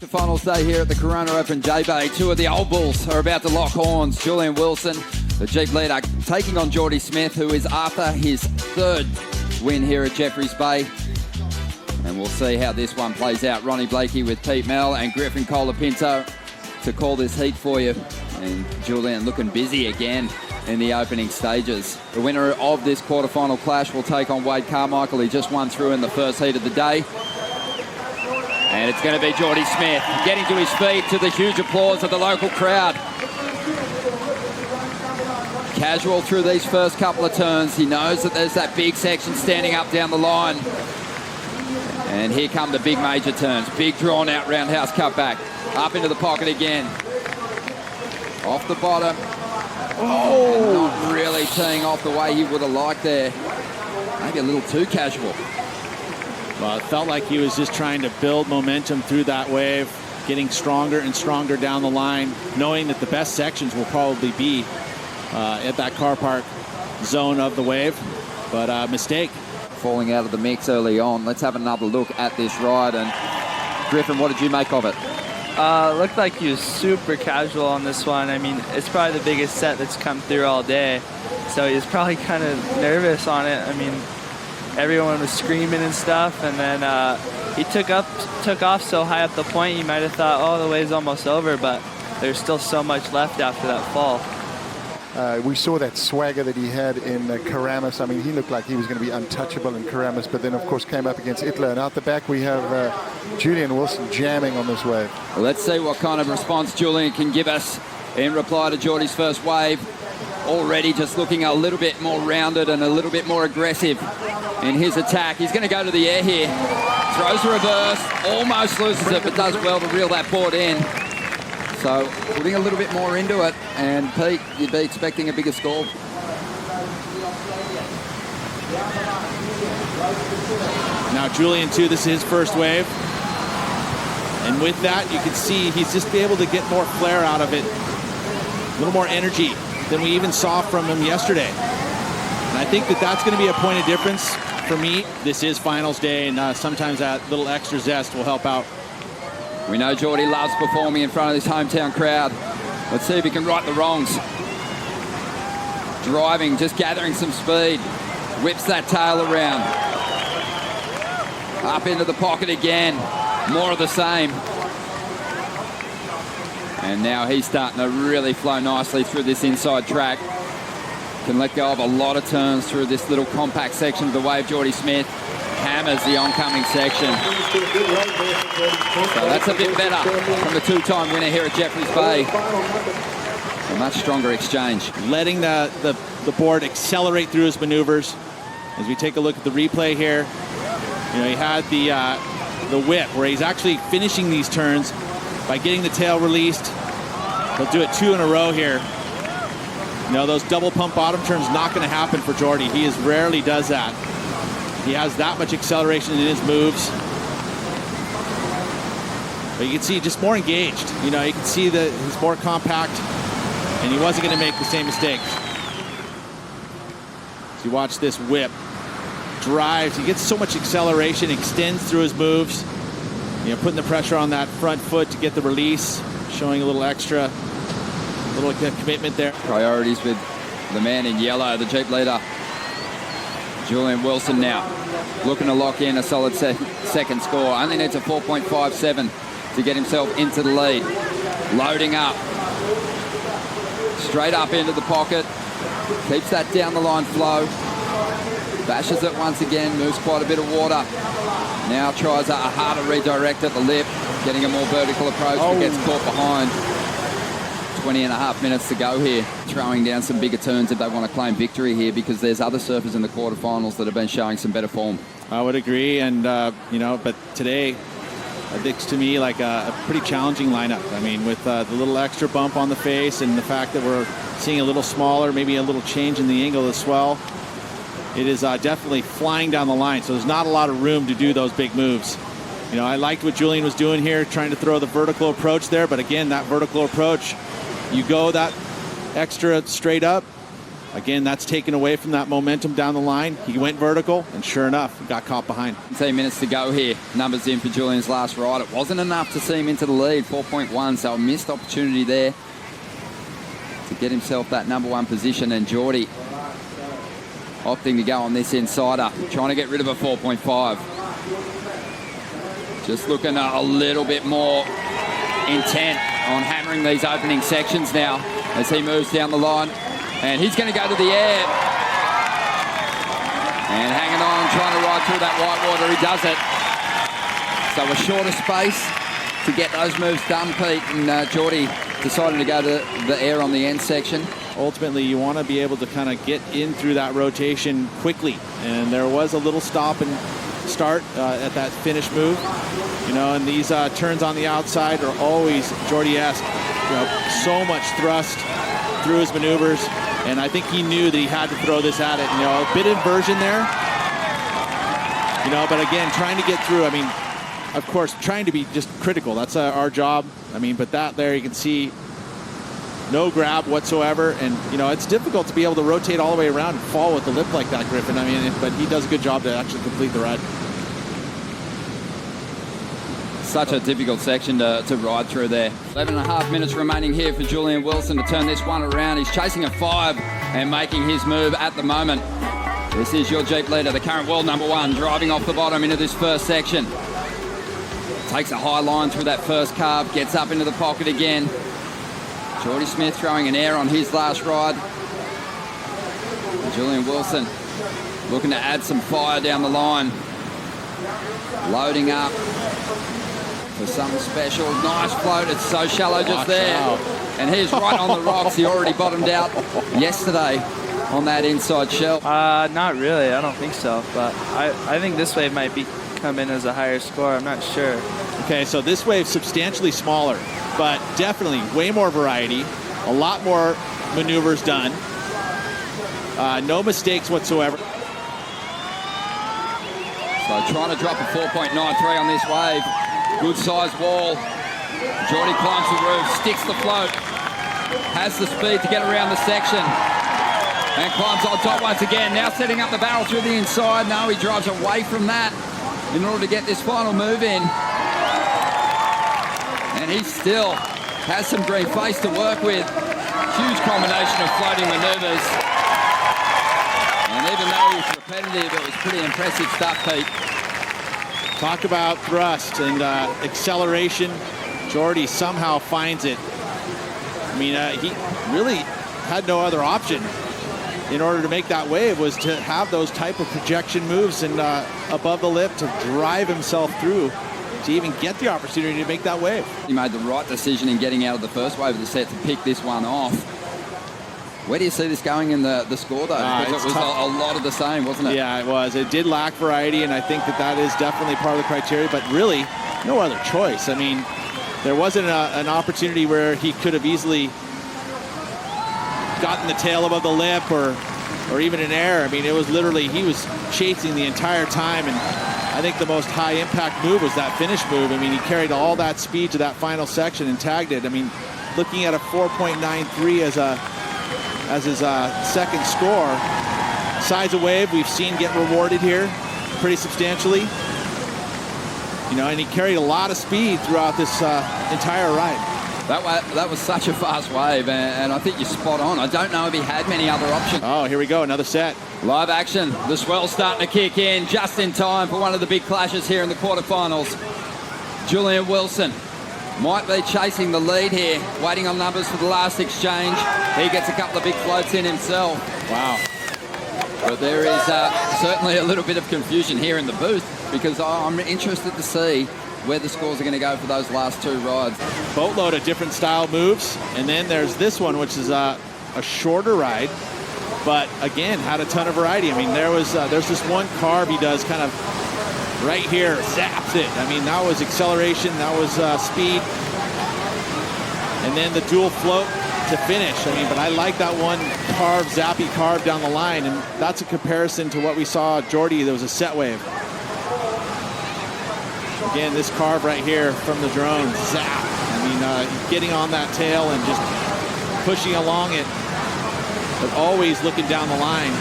The finals day here at the Corona Open J-Bay. Two of the old bulls are about to lock horns. Julian Wilson, the Jeep leader, taking on Jordy Smith, who is after his third win here at Jeffreys Bay. And we'll see how this one plays out. Ronnie Blakey with Pete Mel and Griffin Colapinto to call this heat for you. And Julian looking busy again in the opening stages. The winner of this quarterfinal clash will take on Wade Carmichael. He just won through in the first heat of the day. And it's going to be Jordy Smith getting to his feet to the huge applause of the local crowd. Casual through these first couple of turns. He knows that there's that big section standing up down the line. And here come the big major turns. Big drawn out roundhouse cutback. Up into the pocket again. Off the bottom. Oh! And not really teeing off the way he would have liked there. Maybe a little too casual. Well, it felt like he was just trying to build momentum through that wave, getting stronger and stronger down the line, knowing that the best sections will probably be at that car park zone of the wave. But mistake. Falling out of the mix early on. Let's have another look at this ride. And Griffin, what did you make of it? Looked like he was super casual on this one. I mean, it's probably the biggest set that's come through all day. So he was probably kind of nervous on it. I mean, everyone was screaming and stuff, and then he took off so high up the point, you might have thought, oh, the wave's almost over, but there's still so much left after that fall. We saw that swagger that he had in Karamis. I mean, he looked like he was going to be untouchable in Karamis, but then, of course, came up against Itler. And out the back, we have Julian Wilson jamming on this wave. Well, let's see what kind of response Julian can give us in reply to Jordy's first wave. Already just looking a little bit more rounded and a little bit more aggressive in his attack. He's going to go to the air here. Throws a reverse, almost loses it, but does well to reel that board in. So putting a little bit more into it, and Pete, you'd be expecting a bigger score. Now Julian too, this is his first wave. And with that, you can see he's just be able to get more flair out of it. A little more energy than we even saw from him yesterday. And I think that that's going to be a point of difference for me. This is finals day, and sometimes that little extra zest will help out. We know Jordy loves performing in front of this hometown crowd. Let's see if he can right the wrongs. Driving, just gathering some speed. Whips that tail around. Up into the pocket again. More of the same. And now he's starting to really flow nicely through this inside track. Can let go of a lot of turns through this little compact section of the wave. Jordy Smith hammers the oncoming section. So that's a bit better from the two-time winner here at Jeffreys Bay. A much stronger exchange. Letting the board accelerate through his maneuvers. As we take a look at the replay here, you know, he had the whip where he's actually finishing these turns by getting the tail released. He'll do it 2 in a row here. You know, those double pump bottom turns not going to happen for Jordy. He rarely does that. He has that much acceleration in his moves. But you can see just more engaged. You know, you can see that he's more compact, and he wasn't going to make the same mistakes. So you watch this whip. Drives, he gets so much acceleration, extends through his moves. You know, putting the pressure on that front foot to get the release, showing a little extra, little commitment there. Priorities with the man in yellow, the Jeep leader, Julian Wilson now. Looking to lock in a solid second score. Only needs a 4.57 to get himself into the lead. Loading up. Straight up into the pocket. Keeps that down the line flow. Bashes it once again, moves quite a bit of water. Now tries a harder redirect at the lip, getting a more vertical approach, but gets caught behind. 20.5 minutes to go here. Throwing down some bigger turns if they want to claim victory here, because there's other surfers in the quarterfinals that have been showing some better form. I would agree, and you know, but today it looks to me like a pretty challenging lineup. I mean, with the little extra bump on the face and the fact that we're seeing a little smaller, maybe a little change in the angle of the swell, it is definitely flying down the line. So there's not a lot of room to do those big moves. You know, I liked what Julian was doing here, trying to throw the vertical approach there, but again, that vertical approach, you go that extra straight up, Again, that's taken away from that momentum down the line. He went vertical, and sure enough, he got caught behind. 10 minutes to go here. Numbers in for Julian's last ride. It wasn't enough to see him into the lead, 4.1, so a missed opportunity there to get himself that number 1 position. And Jordy opting to go on this insider, trying to get rid of a 4.5. Just looking a little bit more intent on hammering these opening sections now as he moves down the line. And he's going to go to the air. And hanging on, trying to ride through that white water. He does it. So a shorter space to get those moves done, Pete. And Jordy decided to go to the air on the end section. Ultimately, you want to be able to kind of get in through that rotation quickly. And there was a little stop and start at that finish move. You know, and these turns on the outside are always Jordy-esque. You know, so much thrust through his maneuvers. And I think he knew that he had to throw this at it. You know, a bit of inversion there. You know, but again, trying to get through. I mean, of course, trying to be just critical. That's our job. I mean, but that there, you can see no grab whatsoever. And, you know, it's difficult to be able to rotate all the way around and fall with the lip like that, Griffin. I mean, but he does a good job to actually complete the ride. Such a difficult section to ride through there. 11.5 minutes remaining here for Julian Wilson to turn this one around. He's chasing a 5 and making his move at the moment. This is your Jeep leader, the current world number 1, driving off the bottom into this first section. Takes a high line through that first carve, gets up into the pocket again. Jordy Smith throwing an air on his last ride. And Julian Wilson looking to add some fire down the line. Loading up for something special. Nice float. It's so shallow just there. And he's right on the rocks. He already bottomed out yesterday on that inside shell. Not really. I don't think so. But I think this wave might come in as a higher score. I'm not sure. Okay, so this wave's substantially smaller, but definitely way more variety. A lot more maneuvers done. No mistakes whatsoever. So trying to drop a 4.93 on this wave. Good sized wall. Jordy climbs the roof, sticks the float, has the speed to get around the section, and climbs on top once again. Now setting up the barrel through the inside. No, he drives away from that in order to get this final move in. And he still has some green face to work with. Huge combination of floating maneuvers. And even though he was repetitive, it was pretty impressive stuff, Pete. Talk about thrust and acceleration. Jordy somehow finds it. I mean, he really had no other option in order to make that wave, was to have those type of projection moves and above the lip to drive himself through to even get the opportunity to make that wave. He made the right decision in getting out of the first wave of the set to pick this one off. Where do you see this going in the score, though? Because it was a lot of the same, wasn't it? Yeah, it was. It did lack variety, and I think that is definitely part of the criteria, but really, no other choice. I mean, there wasn't an opportunity where he could have easily gotten the tail above the lip or even an air. I mean, it was literally, he was chasing the entire time, and I think the most high-impact move was that finish move. I mean, he carried all that speed to that final section and tagged it. I mean, looking at a 4.93 as his second score. Size of wave we've seen get rewarded here pretty substantially. You know, and he carried a lot of speed throughout this entire ride. That was such a fast wave, and I think you're spot on. I don't know if he had many other options. Oh, here we go, another set. Live action. The swell's starting to kick in just in time for one of the big clashes here in the quarterfinals. Julian Wilson might be chasing the lead here, waiting on numbers for the last exchange. He gets a couple of big floats in himself. Wow. But there is certainly a little bit of confusion here in the booth, because I'm interested to see where the scores are going to go for those last two rides. Boatload of different style moves, and then there's this one, which is a shorter ride, but again, had a ton of variety. I mean, there's this one carve he does kind of right here, zaps it. I mean, that was acceleration, that was speed, and then the dual float to finish. I mean, but I like that one carve, zappy carve down the line, and that's a comparison to what we saw Jordy. There was a set wave. Again, this carve right here from the drone, zap. I mean, getting on that tail and just pushing along it. but always looking down the line.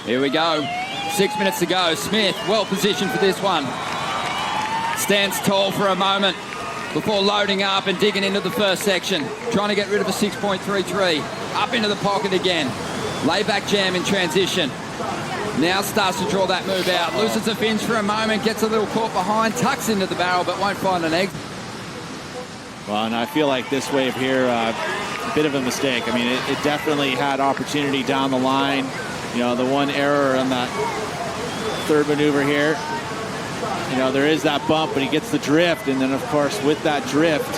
Here we go. 6 minutes to go. Smith well positioned for this one. Stands tall for a moment before loading up and digging into the first section. Trying to get rid of a 6.33. Up into the pocket again. Layback jam in transition. Now starts to draw that move out. Loosens the fins for a moment. Gets a little caught behind. Tucks into the barrel but won't find an exit. Well, and I feel like this wave here, a bit of a mistake. I mean, it definitely had opportunity down the line. You know, the one error on that third maneuver here. You know, there is that bump, but he gets the drift. And then, of course, with that drift,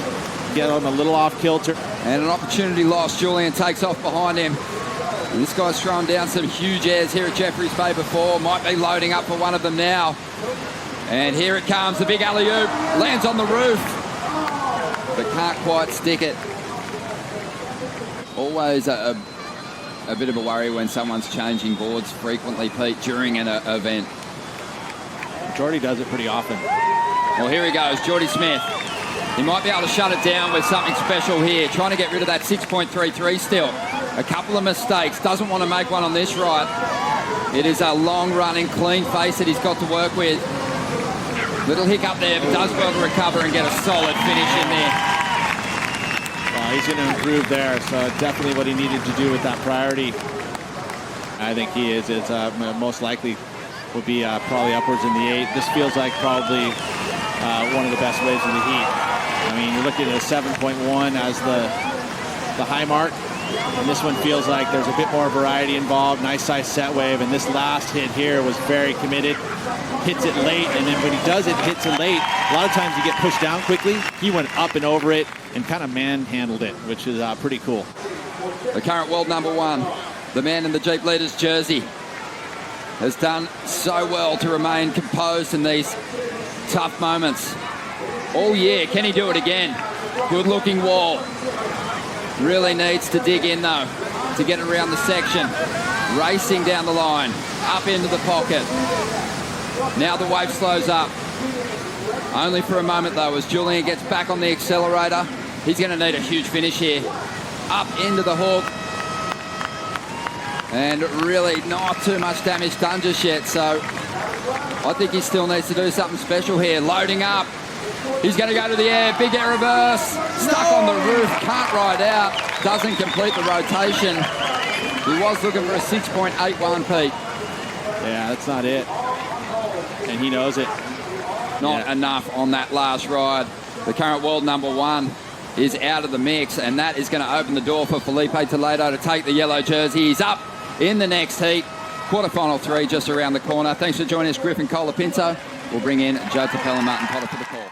get on a little off kilter. And an opportunity lost. Julian takes off behind him. And this guy's thrown down some huge airs here at Jeffreys Bay before. Might be loading up for one of them now. And here it comes. The big alley-oop. Lands on the roof. But can't quite stick it. Always a bit of a worry when someone's changing boards frequently, Pete, during an event. Jordy does it pretty often. Well, here he goes, Jordy Smith. He might be able to shut it down with something special here. Trying to get rid of that 6.33 still. A couple of mistakes. Doesn't want to make one on this right. It is a long-running, clean face that he's got to work with. Little hiccup there, but does well to recover and get a solid finish in there. He's going to improve there, so definitely what he needed to do with that priority. I think he is. It's most likely will be probably upwards in the 8. This feels like probably one of the best waves of the heat. I mean, you're looking at a 7.1 as the high mark, and this one feels like there's a bit more variety involved. Nice size set wave, and this last hit here was very committed. Hits it late, and then when he does it, hits it late. A lot of times you get pushed down quickly. He went up and over it and kind of manhandled it, which is pretty cool. The current world #1, the man in the Jeep Leaders jersey, has done so well to remain composed in these tough moments. All year, can he do it again? Good looking wall. Really needs to dig in though to get around the section. Racing down the line, up into the pocket. Now the wave slows up. Only for a moment though, as Julian gets back on the accelerator. He's going to need a huge finish here. Up into the hook. And really not too much damage done just yet, so I think he still needs to do something special here. Loading up. He's going to go to the air. Big air reverse. Stuck on the roof. Can't ride out. Doesn't complete the rotation. He was looking for a 6.81, Pete. Yeah, that's not it. And he knows it. Not enough on that last ride. The current world #1 is out of the mix, and that is going to open the door for Felipe Toledo to take the yellow jersey. He's up in the next heat. Quarterfinal 3 just around the corner. Thanks for joining us, Griffin Colapinto. We'll bring in Joe Tapella, Martin Potter for the call.